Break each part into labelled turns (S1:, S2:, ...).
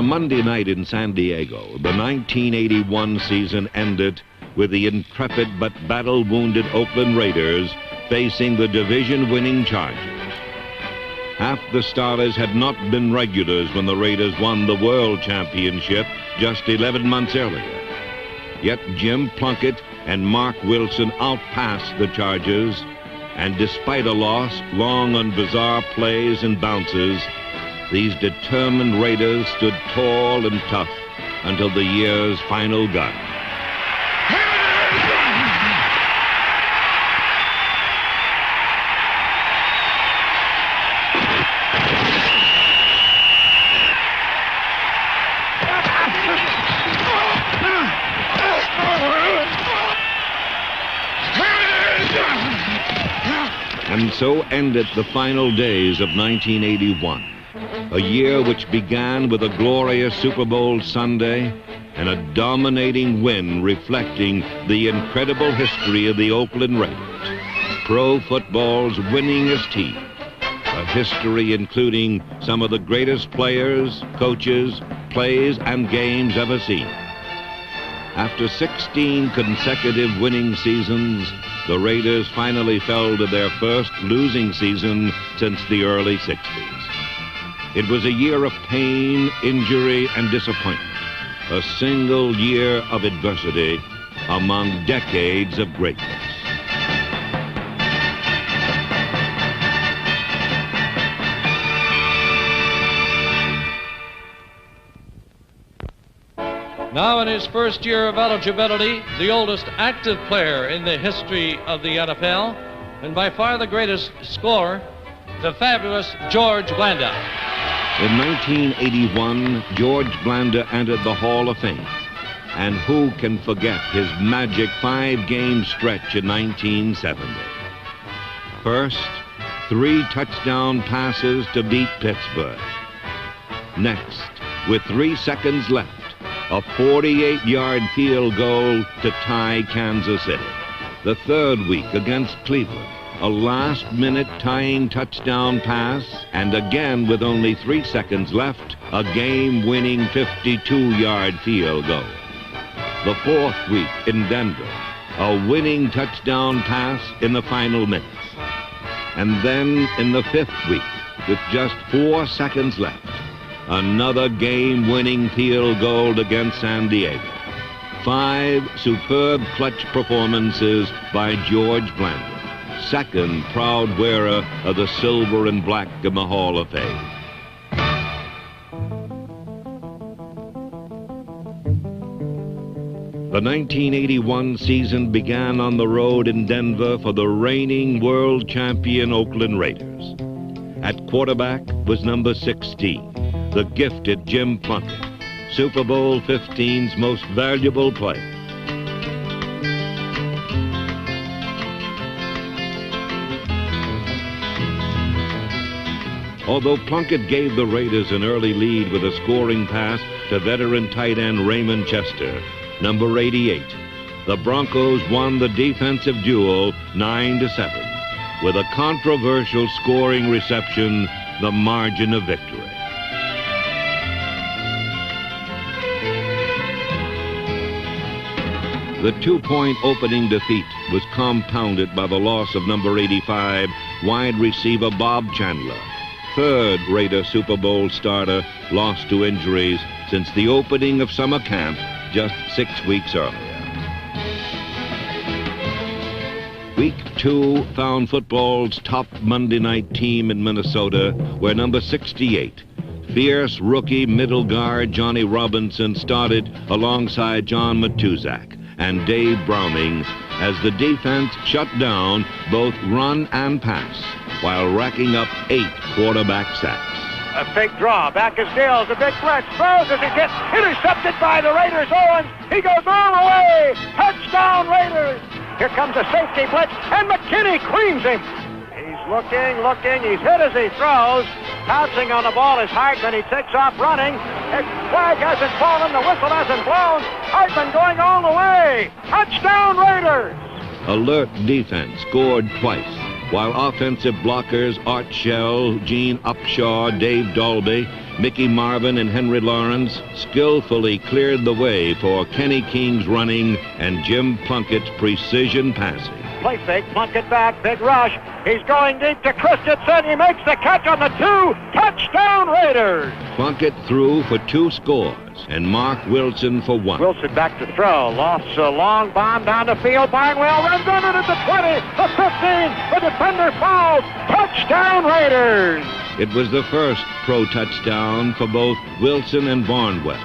S1: a Monday night in San Diego, the 1981 season ended with the intrepid but battle-wounded Oakland Raiders facing the division-winning Chargers. Half the starters had not been regulars when the Raiders won the World Championship just 11 months earlier. Yet Jim Plunkett and Mark Wilson outpassed the Chargers, and despite a loss long on bizarre plays and bounces, these determined Raiders stood tall and tough until the year's final gun. And so ended the final days of 1981, a year which began with a glorious Super Bowl Sunday and a dominating win reflecting the incredible history of the Oakland Raiders, pro football's winningest team, a history including some of the greatest players, coaches, plays, and games ever seen. After 16 consecutive winning seasons, the Raiders finally fell to their first losing season since the early 60s. It was a year of pain, injury, and disappointment, a single year of adversity among decades of greatness.
S2: Now in his first year of eligibility, the oldest active player in the history of the NFL, and by far the greatest scorer, the fabulous George Blanda.
S1: In 1981, George Blanda entered the Hall of Fame. And who can forget his magic 5-game stretch in 1970? First, 3 touchdown passes to beat Pittsburgh. Next, with 3 seconds left, a 48-yard field goal to tie Kansas City. The third week against Cleveland, a last-minute tying touchdown pass, and again with only 3 seconds left, a game-winning 52-yard field goal. The fourth week in Denver, a winning touchdown pass in the final minutes. And then in the 5th week, with just 4 seconds left, another game-winning field goal against San Diego. 5 superb clutch performances by George Blanda, second proud wearer of the silver and black in the Hall of Fame. The 1981 season began on the road in Denver for the reigning world champion Oakland Raiders. At quarterback was number 16. The gifted Jim Plunkett, Super Bowl 15's most valuable player. Although Plunkett gave the Raiders an early lead with a scoring pass to veteran tight end Raymond Chester, number 88, the Broncos won the defensive duel 9-7, with a controversial scoring reception, the margin of victory. The 2-point opening defeat was compounded by the loss of number 85, wide receiver Bob Chandler, third Raider Super Bowl starter lost to injuries since the opening of summer camp just 6 weeks earlier. Week 2 found football's top Monday night team in Minnesota, where number 68, fierce rookie middle guard Johnny Robinson, started alongside John Matuzak and Dave Browning as the defense shut down both run and pass while racking up 8 quarterback sacks.
S3: A fake draw. Back is Gales. A big blitz. Throws as he gets intercepted by the Raiders. Owens. He goes all the way. Touchdown, Raiders. Here comes a safety blitz, and McKinney creams him. He's looking. He's hit as he throws. Pouncing on the ball is Hartman. He takes off running. His flag hasn't fallen. The whistle hasn't blown. Hartman going all the way. Touchdown, Raiders.
S1: Alert defense scored twice, while offensive blockers Art Shell, Gene Upshaw, Dave Dalby, Mickey Marvin, and Henry Lawrence skillfully cleared the way for Kenny King's running and Jim Plunkett's precision passing.
S3: Play fake, Plunkett back, big rush. He's going deep to Christensen. He makes the catch on the 2. Touchdown Raiders!
S1: Plunkett threw for 2 scores and Mark Wilson for 1.
S3: Wilson back to throw. Lofts a long bomb down the field. Barnwell runs under it at the 20, the 15. The defender fouls. Touchdown Raiders!
S1: It was the first pro touchdown for both Wilson and Barnwell.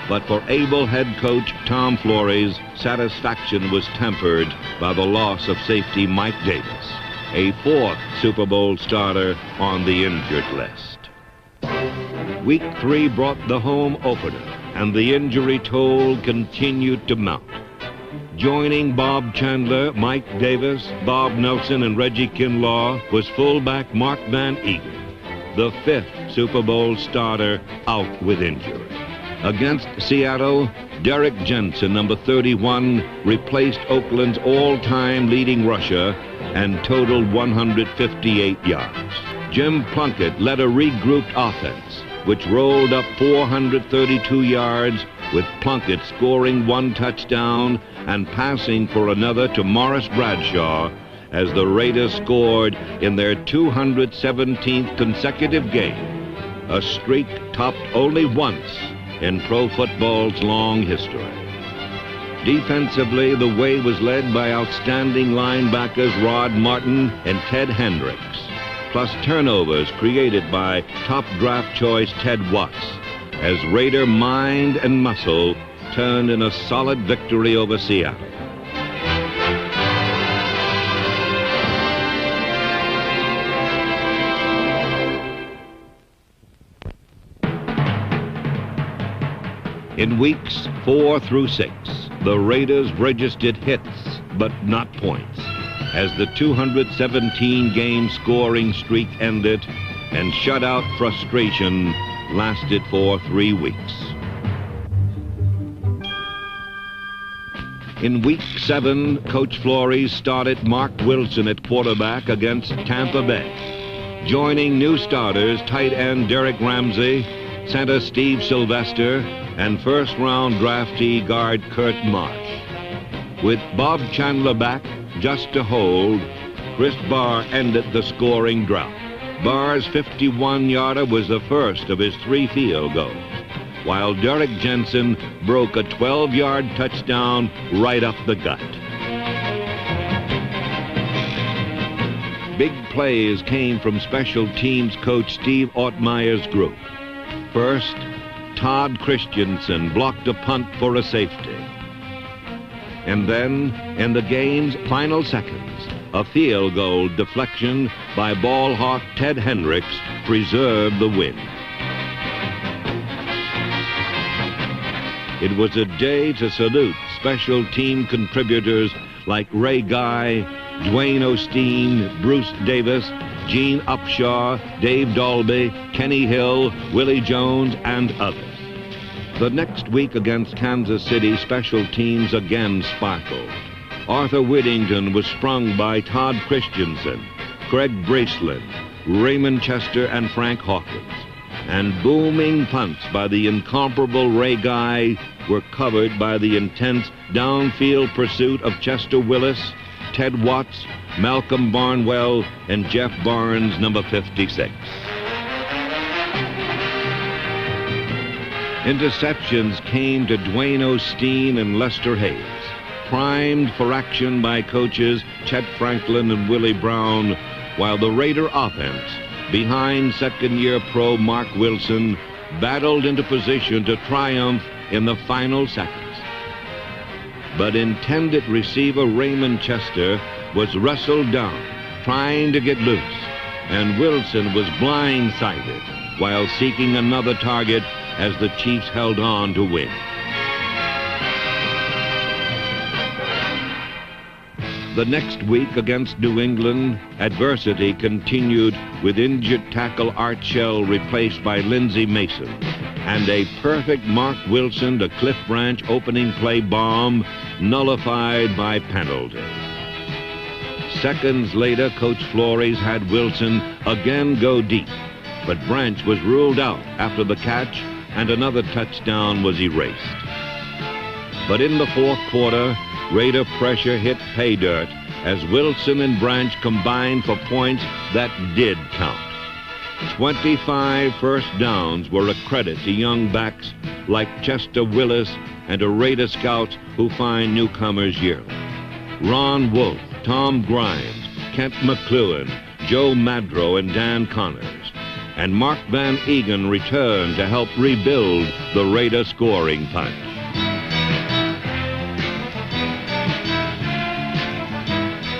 S1: But for able head coach Tom Flores, satisfaction was tempered by the loss of safety Mike Davis, a 4th Super Bowl starter on the injured list. Week 3 brought the home opener, and the injury toll continued to mount. Joining Bob Chandler, Mike Davis, Bob Nelson, and Reggie Kinlaw was fullback Mark Van Eaton, the 5th Super Bowl starter out with injury. Against Seattle, Derek Jensen, number 31, replaced Oakland's all-time leading rusher and totaled 158 yards. Jim Plunkett led a regrouped offense, which rolled up 432 yards, with Plunkett scoring 1 touchdown and passing for another to Morris Bradshaw, as the Raiders scored in their 217th consecutive game, a streak topped only once in pro football's long history. Defensively, the way was led by outstanding linebackers Rod Martin and Ted Hendricks, plus turnovers created by top draft choice Ted Watts, as Raider mind and muscle turned in a solid victory over Seattle. In weeks 4 through 6, the Raiders registered hits, but not points, as the 217-game scoring streak ended and shutout frustration lasted for 3 weeks. In week 7, Coach Flores started Mark Wilson at quarterback against Tampa Bay, joining new starters tight end Derek Ramsey, center Steve Sylvester, and first-round draftee guard Kurt Marsh. With Bob Chandler back just to hold, Chris Barr ended the scoring drought. Barr's 51-yarder was the first of his 3 field goals, while Derek Jensen broke a 12-yard touchdown right up the gut. Big plays came from special teams coach Steve Ottmeyer's group. First, Todd Christensen blocked a punt for a safety. And then, in the game's final seconds, a field goal deflection by ball hawk Ted Hendricks preserved the win. It was a day to salute special team contributors like Ray Guy, Dwayne Osteen, Bruce Davis, Gene Upshaw, Dave Dalby, Kenny Hill, Willie Jones, and others. The next week against Kansas City, special teams again sparkled. Arthur Whittington was sprung by Todd Christensen, Craig Braceland, Raymond Chester, and Frank Hawkins. And booming punts by the incomparable Ray Guy were covered by the intense downfield pursuit of Chester Willis, Ted Watts, Malcolm Barnwell, and Jeff Barnes, number 56. Interceptions came to Dwayne Osteen and Lester Hayes, primed for action by coaches Chet Franklin and Willie Brown, while the Raider offense, behind second-year pro Mark Wilson, battled into position to triumph in the final seconds. But intended receiver Raymond Chester was wrestled down, trying to get loose, and Wilson was blindsided while seeking another target as the Chiefs held on to win. The next week against New England, adversity continued with injured tackle Art Shell replaced by Lindsey Mason, and a perfect Mark Wilson to Cliff Branch opening play bomb nullified by penalty. Seconds later, Coach Flores had Wilson again go deep, but Branch was ruled out after the catch, and another touchdown was erased. But in the fourth quarter, Raider pressure hit pay dirt as Wilson and Branch combined for points that did count. 25 first downs were a credit to young backs like Chester Willis and a Raider scouts who find newcomers yearly. Ron Wolf, Tom Grimes, Kent McClellan, Joe Madro, and Dan Connors. And Mark Van Egan returned to help rebuild the Raider scoring punch.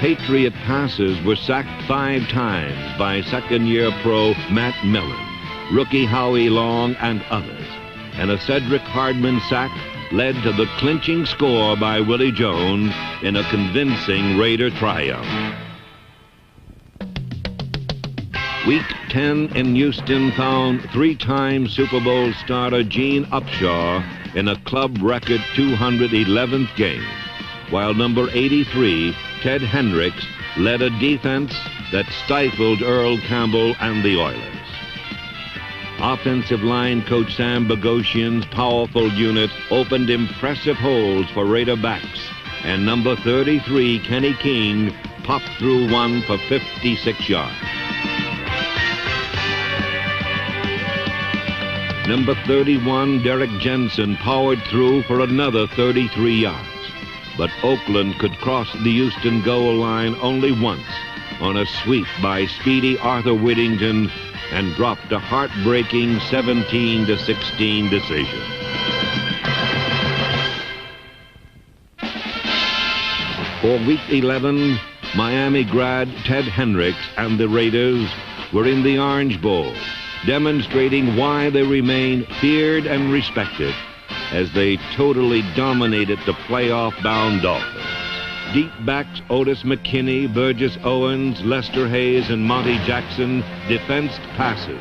S1: Patriot passes were sacked 5 times by second-year pro Matt Millen, rookie Howie Long, and others. And a Cedric Hardman sack led to the clinching score by Willie Jones in a convincing Raider triumph. Week 10 in Houston found 3-time Super Bowl starter Gene Upshaw in a club record 211th game, while number 83, Ted Hendricks, led a defense that stifled Earl Campbell and the Oilers. Offensive line coach Sam Bogosian's powerful unit opened impressive holes for Raider backs, and number 33, Kenny King, popped through one for 56 yards. Number 31, Derek Jensen, powered through for another 33 yards. But Oakland could cross the Houston goal line only once on a sweep by speedy Arthur Whittington and dropped a heartbreaking 17-16 decision. For Week 11, Miami grad Ted Hendricks and the Raiders were in the Orange Bowl, demonstrating why they remain feared and respected as they totally dominated the playoff-bound Dolphins. Deep backs Otis McKinney, Burgess Owens, Lester Hayes, and Monty Jackson defensed passes,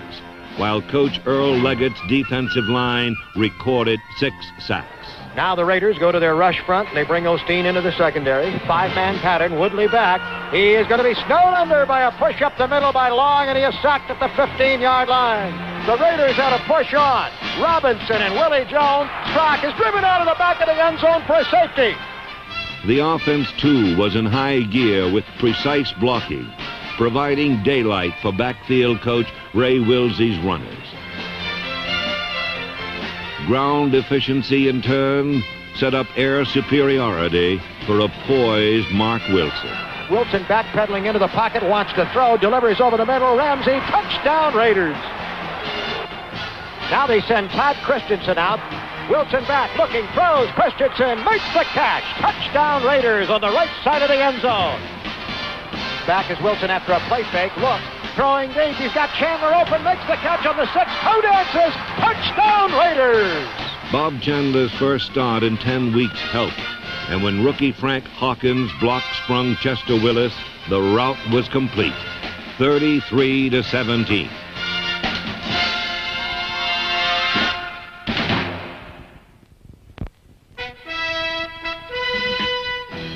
S1: while Coach Earl Leggett's defensive line recorded 6 sacks.
S3: Now the Raiders go to their rush front. They bring Osteen into the secondary. 5-man pattern, Woodley back. He is going to be snowed under by a push up the middle by Long, and he is sacked at the 15-yard line. The Raiders had a push on. Robinson and Willie Jones. Strock is driven out of the back of the end zone for a safety.
S1: The offense, too, was in high gear with precise blocking, providing daylight for backfield coach Ray Wilsey's runners. Ground efficiency, in turn, set up air superiority for a poised Mark Wilson.
S3: Wilson backpedaling into the pocket, wants to throw, delivers over the middle. Ramsey, touchdown Raiders. Now they send Todd Christensen out. Wilson back, looking, throws. Christensen makes the catch. Touchdown Raiders on the right side of the end zone. Back is Wilson after a play fake. Look, throwing deep. He's got Chandler open, makes the catch on the 6. Toe dances. Touchdown Raiders.
S1: Bob Chandler's first start in 10 weeks helped, and when rookie Frank Hawkins block-sprung Chester Willis, the rout was complete, 33-17.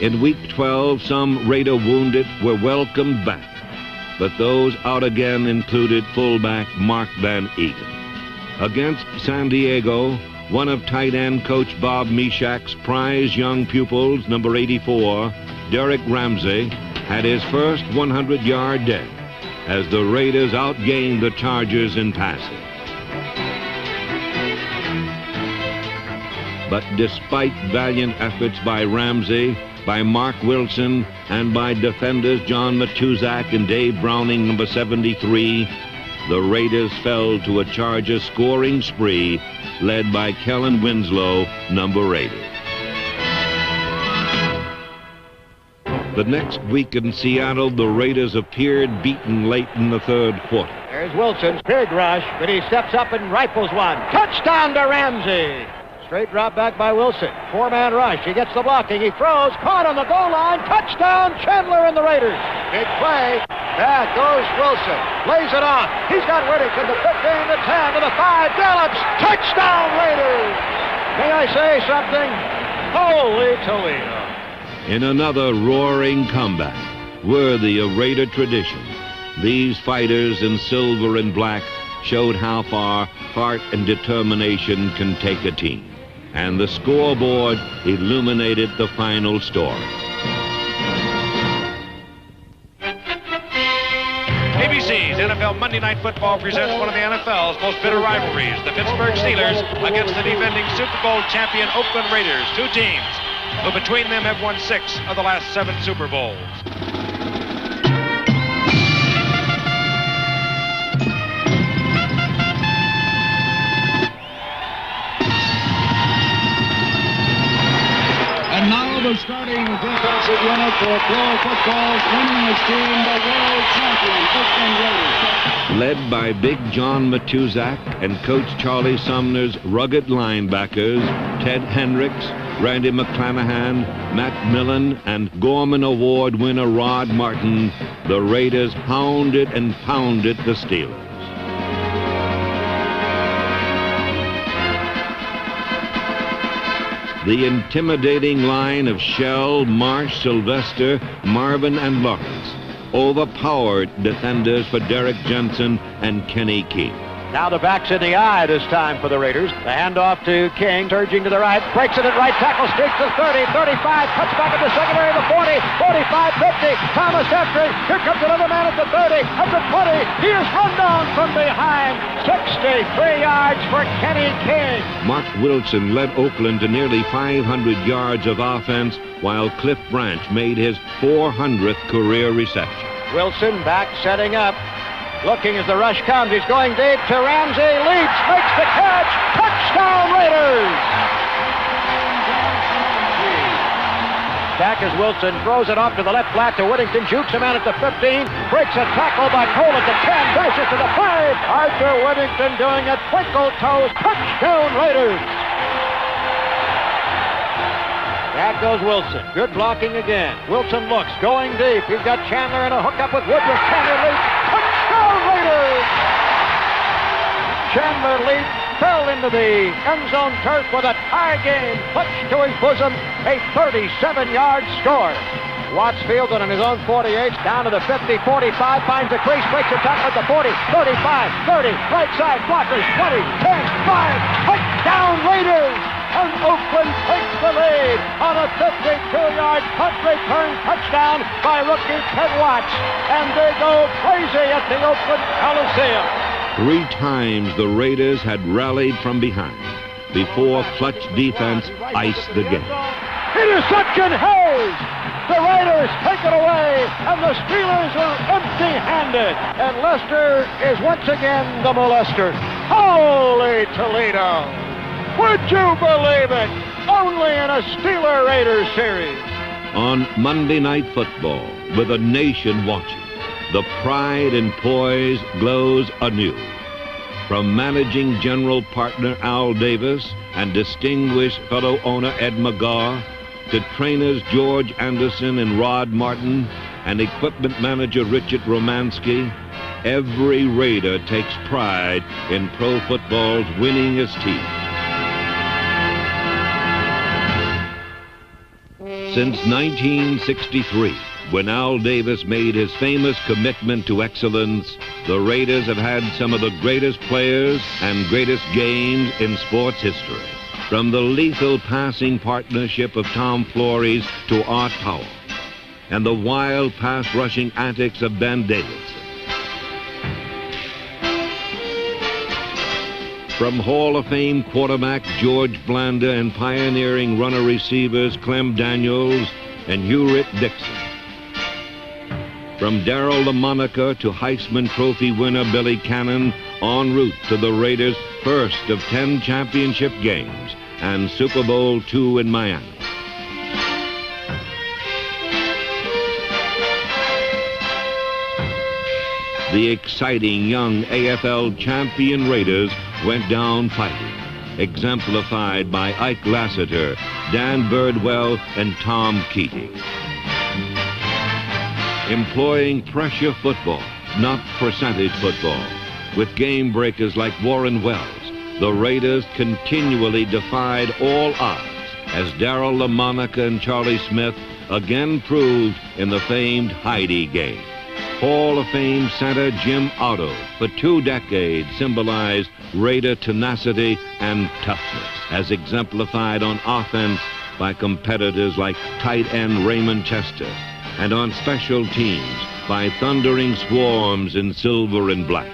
S1: In Week 12, some Raider wounded were welcomed back, but those out again included fullback Mark Van Egan. Against San Diego, one of tight end coach Bob Meshach's prize young pupils, number 84, Derek Ramsey, had his first 100-yard day as the Raiders outgained the Chargers in passing. But despite valiant efforts by Ramsey, by Mark Wilson, and by defenders John Matuzak and Dave Browning, number 73, the Raiders fell to a Charger scoring spree led by Kellen Winslow, number 80. The next week in Seattle, the Raiders appeared beaten late in the third quarter.
S3: There's Wilson's big rush, but he steps up and rifles one. Touchdown to Ramsey. Straight drop back by Wilson. 4-man rush. He gets the blocking. He throws. Caught on the goal line. Touchdown, Chandler and the Raiders. Big play. Back goes Wilson. Lays it off. He's got Whittington to 15, to 10, to the 5. Gallops. Touchdown, Raiders. May I say something? Holy Toledo.
S1: In another roaring comeback, worthy of Raider tradition. These fighters in silver and black showed how far heart and determination can take a team. And the scoreboard illuminated the final story.
S4: ABC's NFL Monday Night Football presents one of the NFL's most bitter rivalries, the Pittsburgh Steelers against the defending Super Bowl champion Oakland Raiders, two teams who between them have won 6 of the last 7 Super Bowls.
S5: And now the starting defensive unit for pro football's winningest team, the world champion Oakland Raiders.
S1: Led by Big John Matuzak and Coach Charlie Sumner's rugged linebackers, Ted Hendricks, Randy McClanahan, Matt Millen, and Gorman Award winner Rod Martin, the Raiders hounded and pounded the Steelers. The intimidating line of Shell, Marsh, Sylvester, Marvin, and Lawrence overpowered defenders for Derek Jensen and Kenny King.
S3: Now the back's in the eye this time for the Raiders. The handoff to King, surging to the right, breaks it at right tackle, streaks to 30, 35, cuts back at the secondary, the 40, 45, 50. Thomas after it. Here comes another man at the 30, at the 20. He is run down from behind. 63 yards for Kenny King.
S1: Mark Wilson led Oakland to nearly 500 yards of offense, while Cliff Branch made his 400th career reception.
S3: Wilson back, setting up. Looking as the rush comes. He's going deep to Ramsey. Leaps, makes the catch. Touchdown, Raiders! Back as Wilson throws it off to the left flat to Whittington. Jukes him out at the 15. Breaks a tackle by Cole at the 10. Dashes to the 5. Arthur Whittington doing a twinkle toes. Touchdown, Raiders! Back goes Wilson. Good blocking again. Wilson looks, going deep. He's got Chandler in a hookup with Woodruff. Chandler leaps. Touchdown, Raiders! Chandler leaped, fell into the end zone turf with a tie game. Clutched to his bosom, a 37-yard score. Watts fields it on his own 48, down to the 50, 45, finds the crease, breaks the tackle at the 40, 35, 30, right side, blockers, 20, 10, 5, touchdown, Raiders! And Oakland takes the lead on a 52-yard punt return touchdown by rookie Ted Watts. And they go crazy at the Oakland Coliseum.
S1: 3 times the Raiders had rallied from behind before clutch defense iced the game.
S3: Interception, Hayes! The Raiders take it away, and the Steelers are empty-handed. And Lester is once again the molester. Holy Toledo! Would you believe it? Only in a Steeler-Raiders series.
S1: On Monday Night Football, with a nation watching, the pride and poise glows anew. From managing general partner Al Davis and distinguished fellow owner Ed McGaw, to trainers George Anderson and Rod Martin, and equipment manager Richard Romansky, every Raider takes pride in pro football's winningest team. Since 1963, when Al Davis made his famous commitment to excellence, the Raiders have had some of the greatest players and greatest games in sports history. From the lethal passing partnership of Tom Flores to Art Powell, and the wild pass-rushing antics of Ben Davidson. From Hall of Fame quarterback George Blanda and pioneering runner receivers Clem Daniels and Hugh Dixon. From Darryl LaMonica to Heisman Trophy winner Billy Cannon, en route to the Raiders' first of 10 championship games and Super Bowl II in Miami. The exciting young AFL champion Raiders went down fighting, exemplified by Ike Lassiter, Dan Birdwell, and Tom Keating. Employing pressure football, not percentage football, with game breakers like Warren Wells, the Raiders continually defied all odds as Darryl LaMonica and Charlie Smith again proved in the famed Heidi game. Hall of Fame center Jim Otto for 2 decades symbolized Raider tenacity and toughness, as exemplified on offense by competitors like tight end Raymond Chester, and on special teams by thundering swarms in silver and black.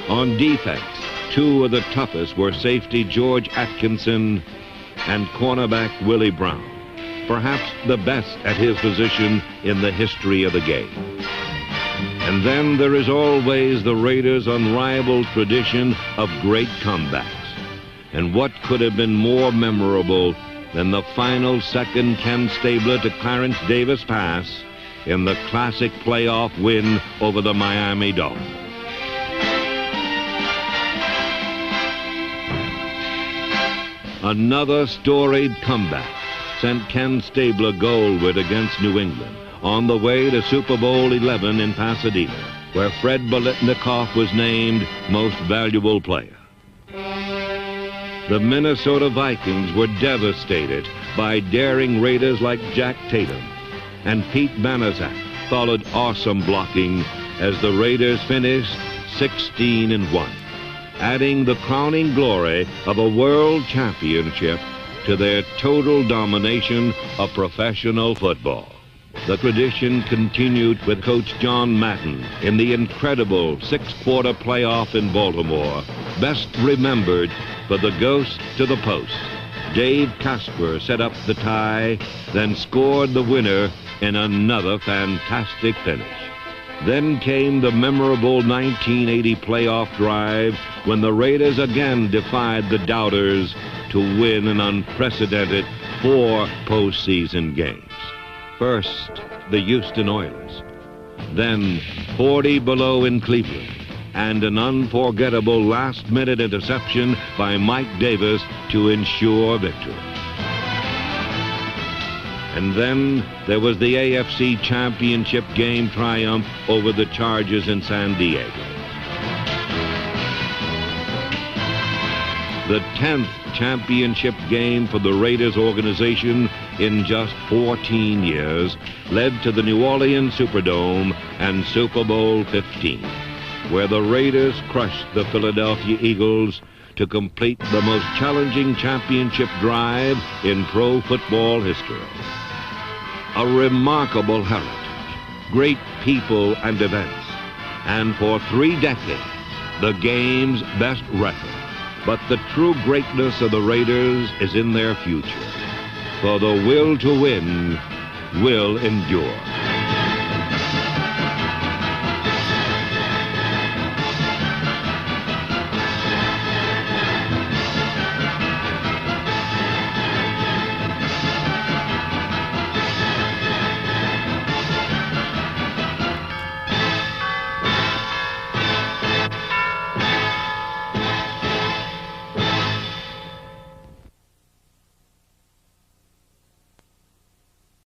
S1: On defense, 2 of the toughest were safety George Atkinson and cornerback Willie Brown, perhaps the best at his position in the history of the game. And then there is always the Raiders' unrivaled tradition of great comebacks. And what could have been more memorable than the final second Ken Stabler to Clarence Davis pass in the classic playoff win over the Miami Dolphins? Another storied comeback sent Ken Stabler goalward against New England on the way to Super Bowl 11 in Pasadena, where Fred Biletnikoff was named Most Valuable Player. The Minnesota Vikings were devastated by daring Raiders like Jack Tatum, and Pete Banaszak followed awesome blocking as the Raiders finished 16-1, adding the crowning glory of a world championship to their total domination of professional football. The tradition continued with Coach John Madden in the incredible 6-quarter playoff in Baltimore, best remembered for the ghost to the post. Dave Casper set up the tie, then scored the winner in another fantastic finish. Then came the memorable 1980 playoff drive when the Raiders again defied the doubters to win an unprecedented 4 postseason games. First, the Houston Oilers, then 40 below in Cleveland, and an unforgettable last-minute interception by Mike Davis to ensure victory. And then there was the AFC Championship game triumph over the Chargers in San Diego. The 10th championship game for the Raiders organization in just 14 years led to the New Orleans Superdome and Super Bowl 15, where the Raiders crushed the Philadelphia Eagles to complete the most challenging championship drive in pro football history. A remarkable heritage, great people and events, and for 3 decades, the game's best record. But the true greatness of the Raiders is in their future, for the will to win will endure.